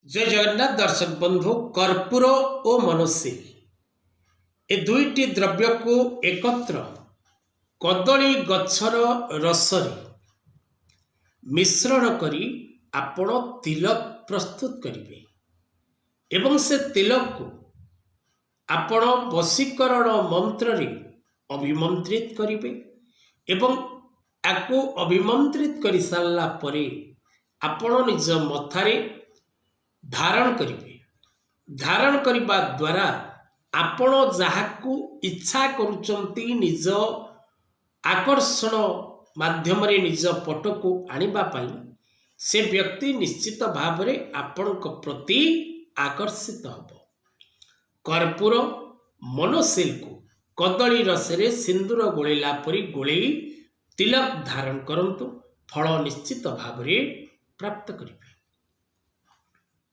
जय जगन्नाथ दर्शक बंधु कर्पूर और मनोशील ए दुईटी द्रव्य को एकत्र कदली गछर रसरे मिश्रण करी आपण तिलक प्रस्तुत करिवे एवं से तिलक को आपण वशीकरण मंत्र रे अभिमंत्रित करिवे एवं आको अभिमंत्रित करि सारला परे आपण निज मथारे धारण करिवे। धारण करिबा द्वारा आपण जाहाकू इच्छा करूचंती निज आकर्षण माध्यम रे निज पटको आनिबा पई से व्यक्ति निश्चित भाव रे आपणक प्रति आकर्षित हबो। कर्पूर मनोशील को कदली रसरे सिंदूर गोलेला परी गोलेई तिलक धारण करंतु फल निश्चित भाव रे प्राप्त करिवे।